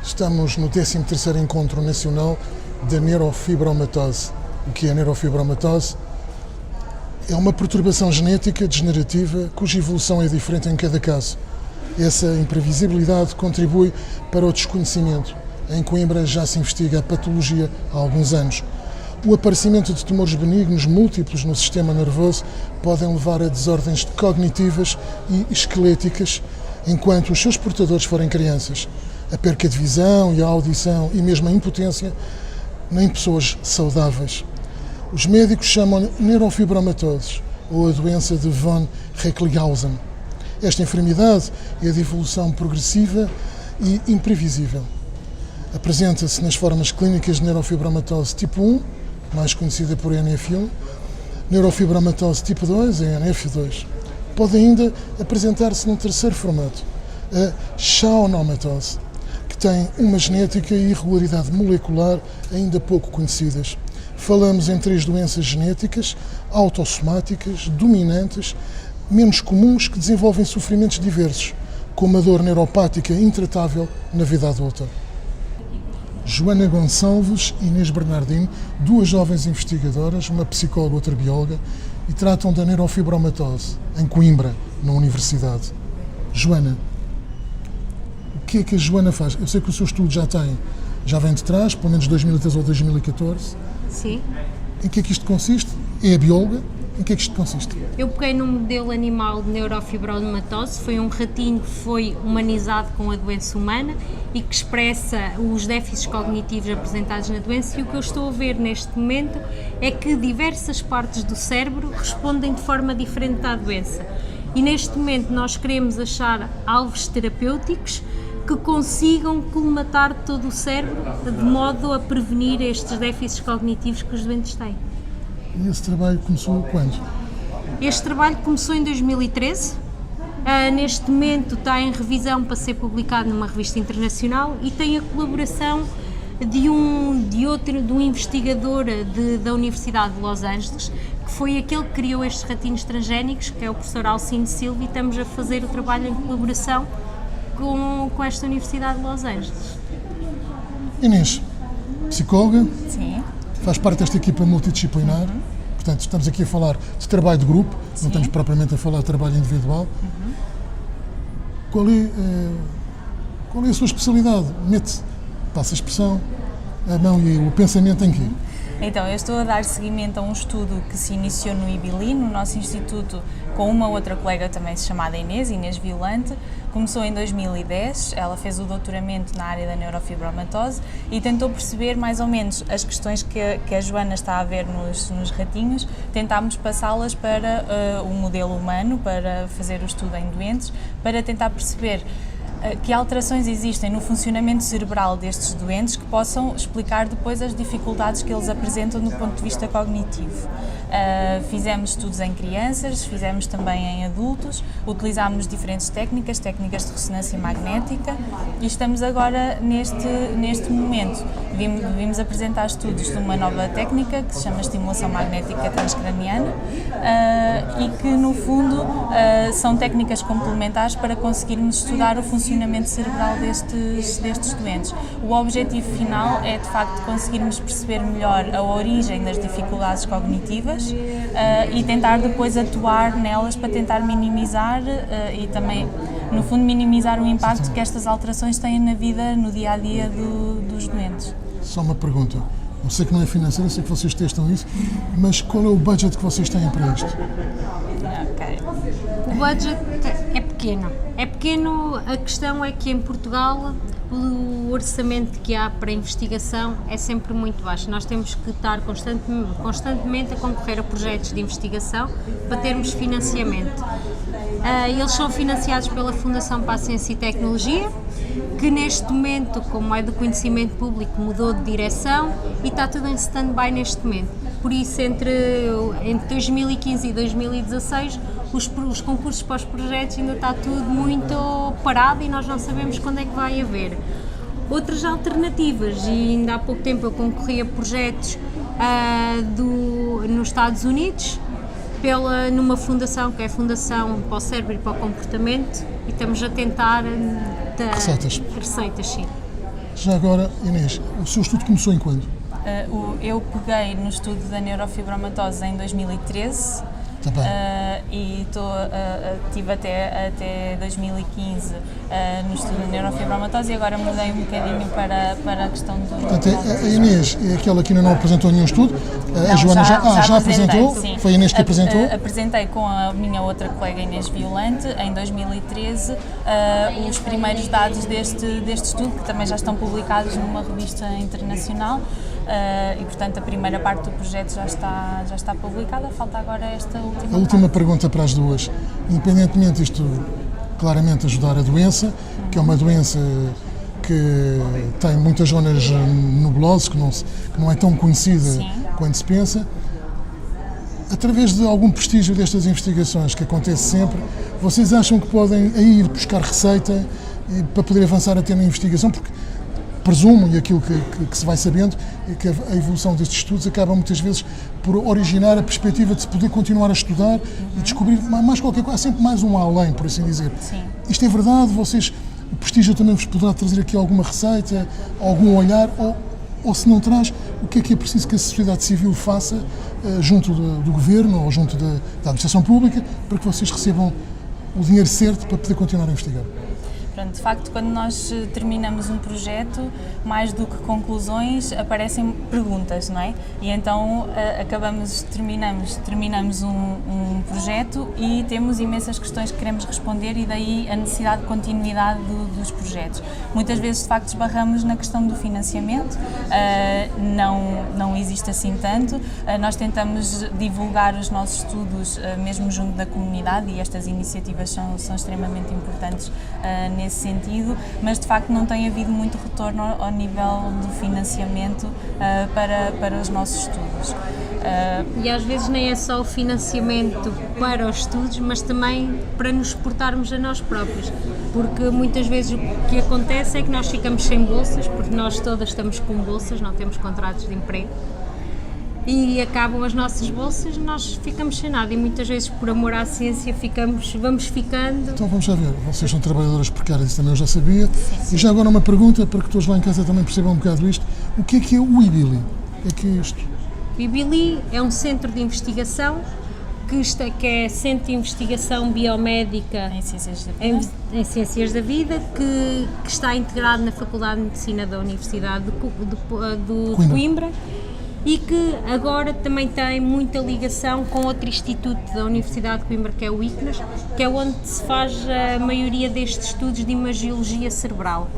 Estamos no 13º Encontro Nacional da Neurofibromatose. O que é a neurofibromatose? É uma perturbação genética degenerativa cuja evolução é diferente em cada caso. Essa imprevisibilidade contribui para o desconhecimento. Em Coimbra já se investiga a patologia há alguns anos. O aparecimento de tumores benignos múltiplos no sistema nervoso podem levar a desordens cognitivas e esqueléticas enquanto os seus portadores forem crianças. A perca de visão e a audição e mesmo a impotência em pessoas saudáveis. Os médicos chamam neurofibromatose ou a doença de von Recklinghausen. Esta enfermidade é de evolução progressiva e imprevisível. Apresenta-se nas formas clínicas de neurofibromatose tipo 1, mais conhecida por NF1, neurofibromatose tipo 2, a NF2. Pode ainda apresentar-se num terceiro formato, a schwannomatose, que tem uma genética e irregularidade molecular ainda pouco conhecidas. Falamos em 3 doenças genéticas, autossomáticas, dominantes, menos comuns, que desenvolvem sofrimentos diversos, como a dor neuropática intratável na vida adulta. Joana Gonçalves e Inês Bernardino, 2 jovens investigadoras, uma psicóloga e outra bióloga, e tratam da neurofibromatose, em Coimbra, na Universidade. Joana, o que é que a Joana faz? Eu sei que o seu estudo já vem de trás, pelo menos 2013 ou 2014. Sim. Em que é que isto consiste? É a bióloga? Em que é que isto consiste? Eu peguei num modelo animal de neurofibromatose, foi um ratinho que foi humanizado com a doença humana e que expressa os déficits cognitivos apresentados na doença, e o que eu estou a ver neste momento é que diversas partes do cérebro respondem de forma diferente à doença. E neste momento nós queremos achar alvos terapêuticos que consigam colmatar todo o cérebro de modo a prevenir estes déficits cognitivos que os doentes têm. E esse trabalho começou quando? Este trabalho começou em 2013, neste momento está em revisão para ser publicado numa revista internacional e tem a colaboração de um investigador da Universidade de Los Angeles, que foi aquele que criou estes ratinhos transgénicos, que é o professor Alcino Silva, e estamos a fazer o trabalho em colaboração com esta Universidade de Los Angeles. Inês, psicóloga, Sim. faz parte desta equipa multidisciplinar, portanto estamos aqui a falar de trabalho de grupo, Sim. não estamos propriamente a falar de trabalho individual. Qual é a sua especialidade? Passa a expressão, a mão e o pensamento em quê? Então, eu estou a dar seguimento a um estudo que se iniciou no IBILI, no nosso instituto, com uma outra colega também chamada Inês Violante. Começou em 2010, ela fez o doutoramento na área da neurofibromatose e tentou perceber mais ou menos as questões que a Joana está a ver nos ratinhos. Tentámos passá-las para o modelo humano, para fazer o estudo em doentes, para tentar perceber que alterações existem no funcionamento cerebral destes doentes que possam explicar depois as dificuldades que eles apresentam do ponto de vista cognitivo. Fizemos estudos em crianças, fizemos também em adultos, utilizámos diferentes técnicas de ressonância magnética e estamos agora neste momento. Vimos apresentar estudos de uma nova técnica que se chama estimulação magnética transcraniana e que no fundo são técnicas complementares para conseguirmos estudar o funcionamento cerebral destes doentes. O objetivo final é de facto conseguirmos perceber melhor a origem das dificuldades cognitivas e tentar depois atuar nelas para tentar minimizar e também, no fundo, minimizar o impacto que estas alterações têm na vida, no dia-a-dia dos doentes. Só uma pergunta. Eu sei que não é financeiro, eu sei que vocês testam isso, mas qual é o budget que vocês têm para isto? Ok. O budget é pequeno. É pequeno, a questão é que em Portugal o orçamento que há para investigação é sempre muito baixo. Nós temos que estar constantemente a concorrer a projetos de investigação para termos financiamento. Eles são financiados pela Fundação para a Ciência e Tecnologia, que neste momento, como é do conhecimento público, mudou de direção e está tudo em stand-by neste momento. Por isso, entre 2015 e 2016, os concursos para os projetos ainda está tudo muito parado e nós não sabemos quando é que vai haver. Outras alternativas, e ainda há pouco tempo eu concorri a projetos nos Estados Unidos, numa fundação que é a Fundação para o Cérebro e para o Comportamento, e estamos a tentar Receitas, sim. Já agora, Inês, o seu estudo começou em quando? Eu peguei no estudo da neurofibromatose em 2013. Tá bem. E tive até 2015 no estudo da neurofibromatose e agora mudei um bocadinho para a questão do... Portanto, a Inês é aquela que ainda não apresentou nenhum estudo, a Joana já apresentou, sim. Foi a Inês que apresentou? Apresentei com a minha outra colega Inês Violante em 2013 os primeiros dados deste estudo, que também já estão publicados numa revista internacional. E portanto a primeira parte do projeto já está publicada, falta agora esta última. A última pergunta para as duas, independentemente disto claramente ajudar a doença, que é uma doença que tem muitas zonas nebulosas, que não é tão conhecida Sim. quanto se pensa, através de algum prestígio destas investigações que acontece sempre, vocês acham que podem ir buscar receita para poder avançar até na investigação? Porque presumo, e aquilo que se vai sabendo, é que a evolução destes estudos acaba muitas vezes por originar a perspectiva de se poder continuar a estudar e descobrir mais qualquer coisa, há sempre mais um além, por assim dizer. Sim. Isto é verdade? O prestígio também vos poderá trazer aqui alguma receita, algum olhar, ou se não traz, o que é preciso que a sociedade civil faça junto do governo ou junto da administração pública para que vocês recebam o dinheiro certo para poder continuar a investigar? De facto, quando nós terminamos um projeto, mais do que conclusões, aparecem perguntas, não é? E então terminamos um projeto e temos imensas questões que queremos responder e daí a necessidade de continuidade dos projetos. Muitas vezes, de facto, esbarramos na questão do financiamento, não existe assim tanto. Nós tentamos divulgar os nossos estudos mesmo junto da comunidade e estas iniciativas são extremamente importantes nesse sentido, mas de facto não tem havido muito retorno ao nível do financiamento para os nossos estudos. E às vezes nem é só o financiamento para os estudos, mas também para nos exportarmos a nós próprios, porque muitas vezes o que acontece é que nós ficamos sem bolsas, porque nós todas estamos com bolsas, não temos contratos de emprego, e acabam as nossas bolsas, nós ficamos sem nada e muitas vezes por amor à ciência vamos ficando. Então vamos já ver, vocês são trabalhadoras precárias, isso também eu já sabia. Sim. E já agora uma pergunta para que todos lá em casa também percebam um bocado isto: o que é o IBILI? O que é isto? O IBILI é um centro de investigação que é Centro de Investigação Biomédica em Ciências da Vida, que está integrado na Faculdade de Medicina da Universidade de Coimbra. E que agora também tem muita ligação com outro instituto da Universidade de Coimbra, que é o ICNAS, que é onde se faz a maioria destes estudos de imagiologia cerebral.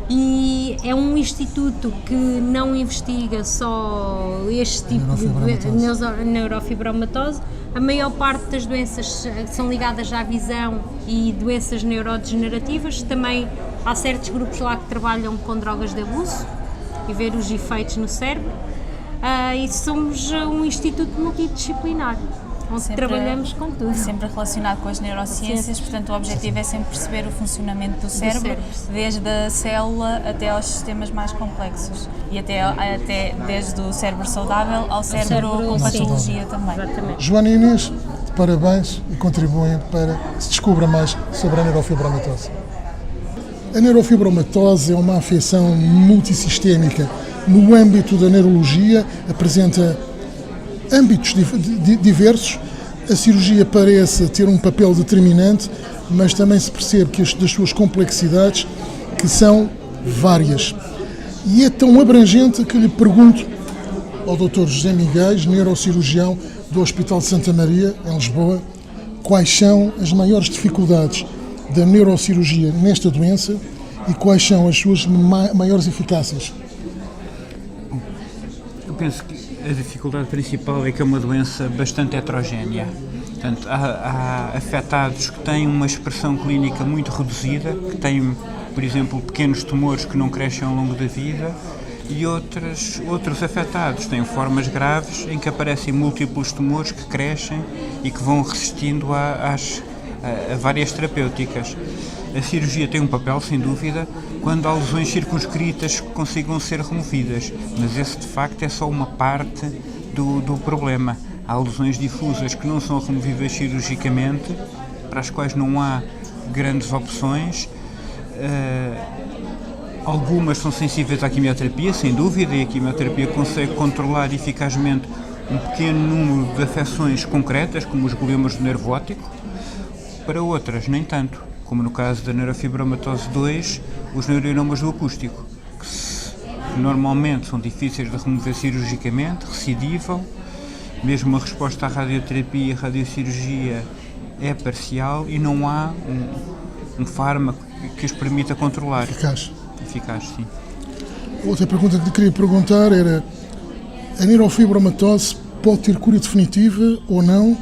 E é um instituto que não investiga só este tipo de neurofibromatose. A maior parte das doenças são ligadas à visão e doenças neurodegenerativas. Também há certos grupos lá que trabalham com drogas de abuso e ver os efeitos no cérebro. E somos um instituto multidisciplinar, onde trabalhamos com tudo. Sempre relacionado com as neurociências, portanto o objetivo é sempre perceber o funcionamento do cérebro, desde a célula até aos sistemas mais complexos e até desde o cérebro saudável ao cérebro com patologia também. Exatamente. Joana e Inês, parabéns e contribuem para que se descubra mais sobre a neurofibromatose. A neurofibromatose é uma afecção multissistémica. No âmbito da neurologia, apresenta âmbitos diversos. A cirurgia parece ter um papel determinante, mas também se percebe que das suas complexidades, que são várias. E é tão abrangente que lhe pergunto ao Dr. José Miguel, neurocirurgião do Hospital de Santa Maria, em Lisboa, quais são as maiores dificuldades da neurocirurgia nesta doença e quais são as suas maiores eficácias. Eu penso que a dificuldade principal é que é uma doença bastante heterogénea. Portanto, há afetados que têm uma expressão clínica muito reduzida, que têm, por exemplo, pequenos tumores que não crescem ao longo da vida, e outros afetados têm formas graves em que aparecem múltiplos tumores que crescem e que vão resistindo a várias terapêuticas. A cirurgia tem um papel, sem dúvida, quando há lesões circunscritas que consigam ser removidas, mas esse de facto é só uma parte do problema. Há lesões difusas que não são removíveis cirurgicamente, para as quais não há grandes opções, Algumas são sensíveis à quimioterapia, sem dúvida, e a quimioterapia consegue controlar eficazmente um pequeno número de afecções concretas, como os gliomas do nervo óptico. Para outras, nem tanto, como no caso da neurofibromatose 2, os neuroenomas do acústico, que normalmente são difíceis de remover cirurgicamente, recidivam, mesmo a resposta à radioterapia e à radiocirurgia é parcial e não há um fármaco que os permita controlar. Eficaz, sim. Outra pergunta que lhe queria perguntar era: a neurofibromatose pode ter cura definitiva ou não?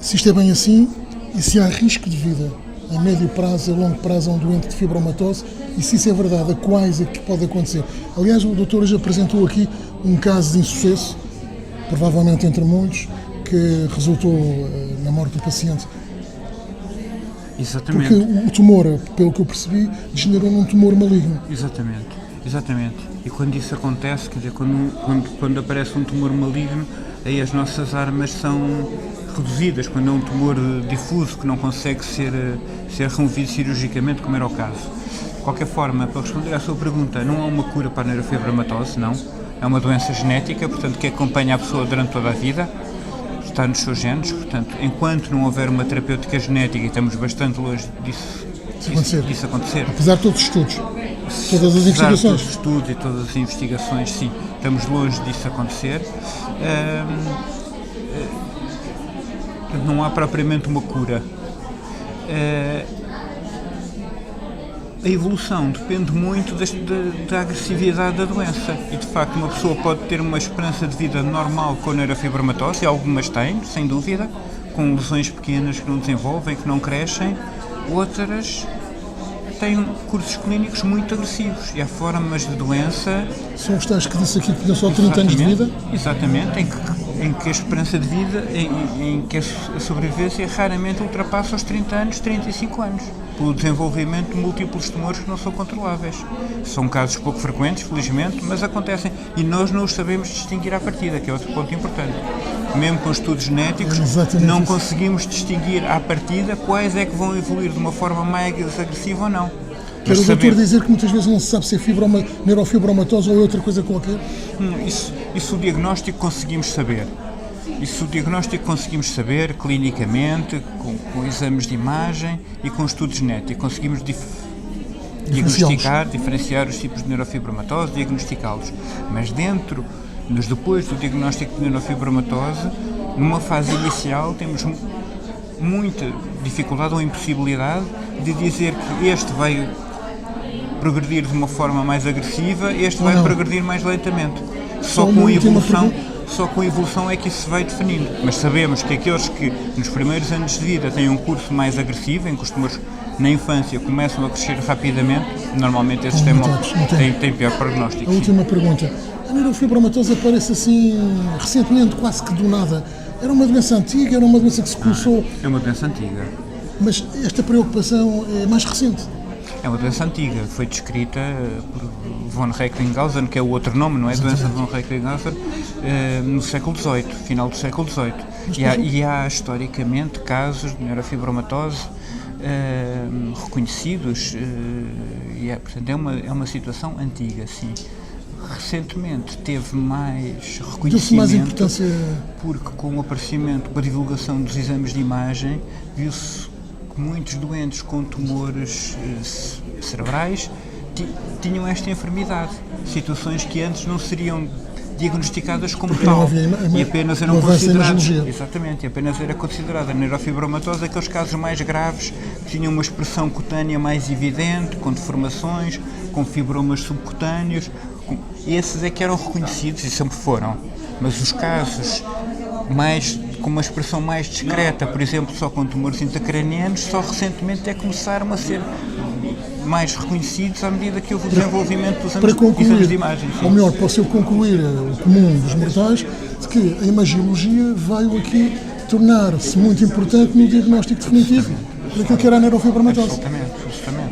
Se isto é bem assim, e se há risco de vida a médio prazo, a longo prazo a um doente de fibromatose, e se isso é verdade, a quais é que pode acontecer? Aliás, o doutor hoje apresentou aqui um caso de insucesso, provavelmente entre muitos, que resultou na morte do paciente. Exatamente. Porque o tumor, pelo que eu percebi, degenerou num tumor maligno. Exatamente. E quando isso acontece, quer dizer, quando aparece um tumor maligno, aí as nossas armas são reduzidas, quando é um tumor difuso que não consegue ser removido cirurgicamente, como era o caso. De qualquer forma, para responder à sua pergunta, não há uma cura para a neurofibromatose, não. É uma doença genética, portanto, que acompanha a pessoa durante toda a vida. Está nos seus genes, portanto, enquanto não houver uma terapêutica genética, e estamos bastante longe disso acontecer. Apesar de todos os estudos, todas as investigações. Apesar de todos os estudos e todas as investigações, sim, estamos longe disso acontecer. Não há propriamente uma cura. A evolução depende muito da agressividade da doença e, de facto, uma pessoa pode ter uma esperança de vida normal com neurofibromatose, e algumas têm, sem dúvida, com lesões pequenas que não desenvolvem, que não crescem. Outras têm cursos clínicos muito agressivos e há formas de doença... São os tais que disse aqui que tinham só 30 anos de vida? Exatamente, em que a esperança de vida, em que a sobrevivência raramente ultrapassa os 30 anos, 35 anos, pelo desenvolvimento de múltiplos tumores que não são controláveis. São casos pouco frequentes, felizmente, mas acontecem e nós não os sabemos distinguir à partida, que é outro ponto importante. Mesmo com estudos genéticos, não conseguimos distinguir à partida quais é que vão evoluir de uma forma mais agressiva ou não. Quer o doutor dizer que muitas vezes não se sabe se é neurofibromatose ou é outra coisa qualquer? Isso o diagnóstico conseguimos saber. Clinicamente, com exames de imagem e com estudos genéticos. Conseguimos diferenciar os tipos de neurofibromatose, diagnosticá-los. Mas depois do diagnóstico de neurofibromatose, numa fase inicial, temos muita dificuldade ou impossibilidade de dizer que este vai progredir de uma forma mais agressiva, este vai progredir mais lentamente. Só com a evolução é que isso se vai definindo. Mas sabemos que aqueles que nos primeiros anos de vida têm um curso mais agressivo, em que os tumores na infância começam a crescer rapidamente, normalmente esses têm pior prognóstico. A última pergunta. A neurofibromatose aparece assim recentemente, quase que do nada. Era uma doença antiga, era uma doença que se começou... É uma doença antiga. Mas esta preocupação é mais recente. É uma doença antiga, foi descrita por von Recklinghausen, que é o outro nome, não é? Doença de von Recklinghausen, no século XVIII, final do século XVIII. E há historicamente casos de neurofibromatose reconhecidos, portanto é uma situação antiga, sim. Recentemente teve mais reconhecimento, porque com o aparecimento, com a divulgação dos exames de imagem, viu-se que muitos doentes com tumores cerebrais tinham esta enfermidade, situações que antes não seriam diagnosticadas como tal e apenas eram consideradas. Exatamente, apenas era considerada a neurofibromatose aqueles casos mais graves que tinham uma expressão cutânea mais evidente, com deformações, com fibromas subcutâneos. Esses é que eram reconhecidos e sempre foram, mas os casos com uma expressão mais discreta, por exemplo, só com tumores intracranianos, só recentemente começaram a ser mais reconhecidos à medida que houve o desenvolvimento dos exames de imagem. Ou melhor, posso eu concluir o comum dos mortais de que a imagiologia veio aqui tornar-se muito importante no diagnóstico definitivo daquilo que era a neurofibromatose.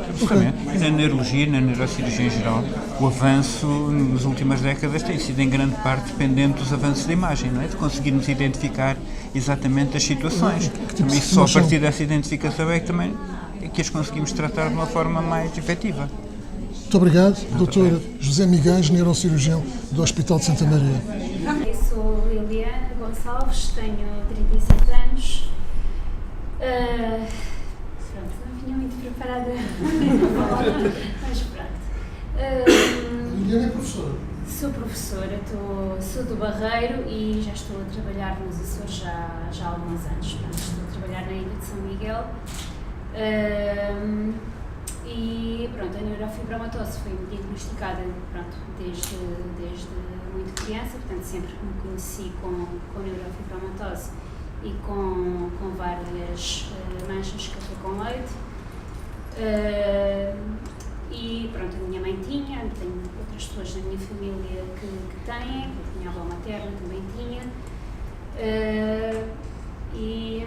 Absolutamente. E na neurologia e na neurocirurgia em geral, o avanço nas últimas décadas tem sido em grande parte dependente dos avanços da imagem, não é? De conseguirmos identificar exatamente as situações. E só a partir dessa identificação é que as conseguimos tratar de uma forma mais efetiva. Muito obrigado, Dr. José Miguel, neurocirurgião do Hospital de Santa Maria. Eu sou Liliana Gonçalves, tenho 37 anos. Pronto, não vinha muito preparada mas pronto. Liliana é professora. Sou professora, sou do Barreiro e já estou a trabalhar nos Açores já há alguns anos. Pronto, estou a trabalhar na Ilha de São Miguel. E pronto, a neurofibromatose foi diagnosticada desde muito criança, portanto sempre me conheci com neurofibromatose e com várias manchas de café com leite. E pronto, a minha mãe tinha, tenho outras pessoas na minha família que têm, a minha avó materna também tinha. E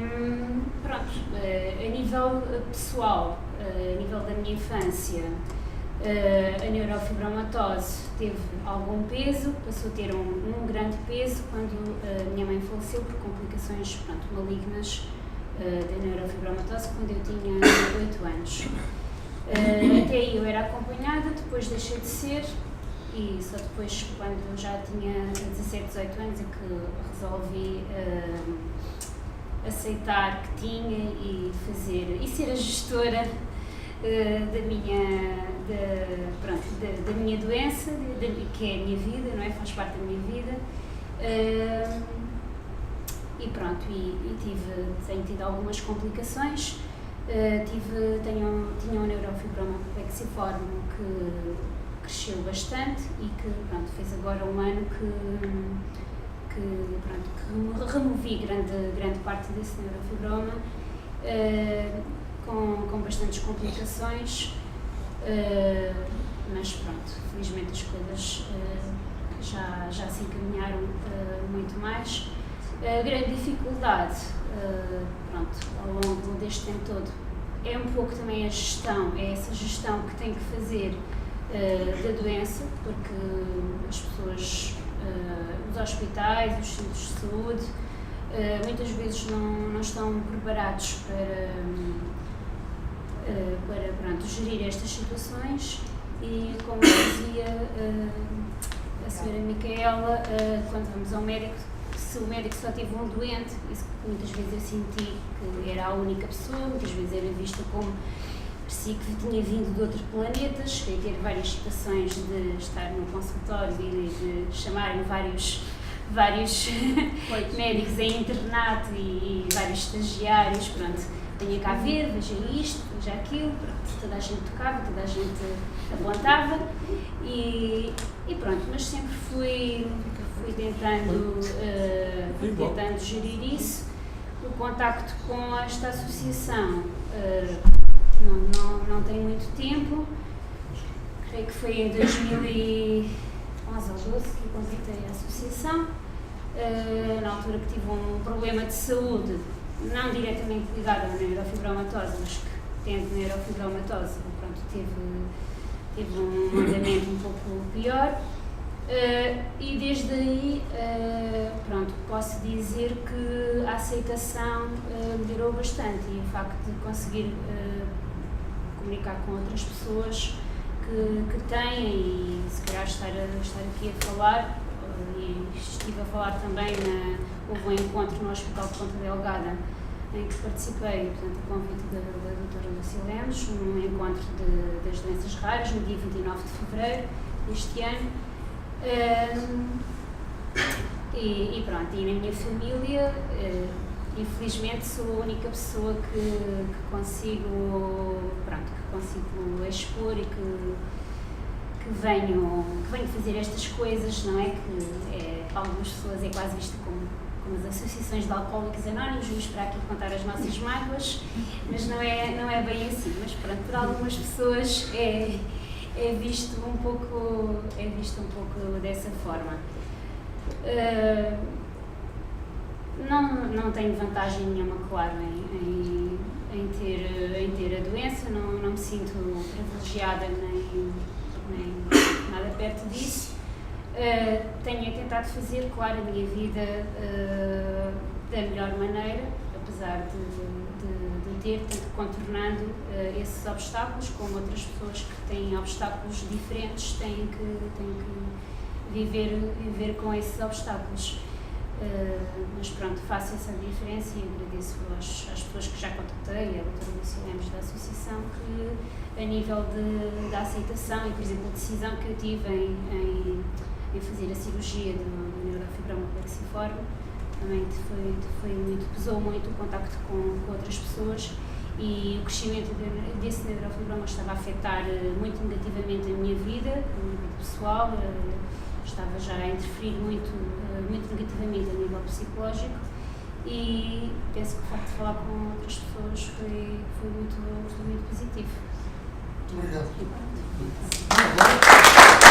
pronto, a nível pessoal, a nível da minha infância, a neurofibromatose teve algum peso, passou a ter um grande peso quando a minha mãe faleceu por complicações malignas da neurofibromatose quando eu tinha 8 anos. Até aí eu era acompanhada, depois deixei de ser e só depois, quando eu já tinha 17, 18 anos, é que resolvi aceitar que tinha e ser a gestora da minha doença, que é a minha vida, não é? Faz parte da minha vida. E pronto, tenho tido algumas complicações. Tinha um neurofibroma plexiforme que cresceu bastante e que fez agora um ano que removi grande parte desse neurofibroma, com bastantes complicações, mas pronto, felizmente as coisas já se encaminharam muito mais. A grande dificuldade, ao longo deste tempo todo, é um pouco também a gestão, é essa gestão que tem que fazer da doença, porque as pessoas, os hospitais, os centros de saúde, muitas vezes não estão preparados para gerir estas situações e, como dizia a senhora Micaela, quando vamos ao médico, se o médico só teve um doente, isso muitas vezes eu senti que era a única pessoa, muitas vezes era vista como parecia que tinha vindo de outro planeta. Cheguei a ter várias situações de estar no consultório e de chamarem vários médicos em internato e vários estagiários, venha cá ver, veja isto, veja aquilo, toda a gente tocava, toda a gente apontava e pronto, mas sempre fui tentando gerir isso. O contacto com esta associação não tem muito tempo, creio que foi em 2011 ou 12 que contactei a associação, na altura que tive um problema de saúde, não diretamente ligado à neurofibromatose, mas que tendo neurofibromatose, teve um andamento um pouco pior. E desde aí, posso dizer que a aceitação melhorou bastante e o facto de conseguir comunicar com outras pessoas que têm e se calhar estar aqui a falar, e estive a falar também, houve um encontro no Hospital de Ponta Delgada em que participei, portanto, a convite da doutora Lúcia Lemos, num encontro das doenças raras, no dia 29 de fevereiro deste ano. E na minha família, infelizmente, sou a única pessoa que consigo expor e que venho fazer estas coisas, não é? Para algumas pessoas é quase visto como as associações de alcoólicos anónimos, vamos para aqui contar as nossas mágoas, mas não é bem assim. Mas pronto, por algumas pessoas é visto um pouco dessa forma. Não tenho vantagem nenhuma, claro, em ter a doença, não me sinto privilegiada nem nada perto disso. Tenho tentado fazer, claro, a minha vida da melhor maneira, apesar apesar de ter, tanto contornando esses obstáculos, como outras pessoas que têm obstáculos diferentes têm que viver com esses obstáculos. Mas pronto, faço essa diferença e agradeço às pessoas que já contactei, a doutora Lúcia Lemos da associação, que a nível da aceitação e, por exemplo, a decisão que eu tive em fazer a cirurgia do neurofibroma plexiforme, também pesou muito o contacto com outras pessoas, e o crescimento desse neurofibroma estava a afetar muito negativamente a minha vida pessoal, estava já a interferir muito negativamente a nível psicológico, e penso que o facto de falar com outras pessoas foi muito positivo. Muito obrigado.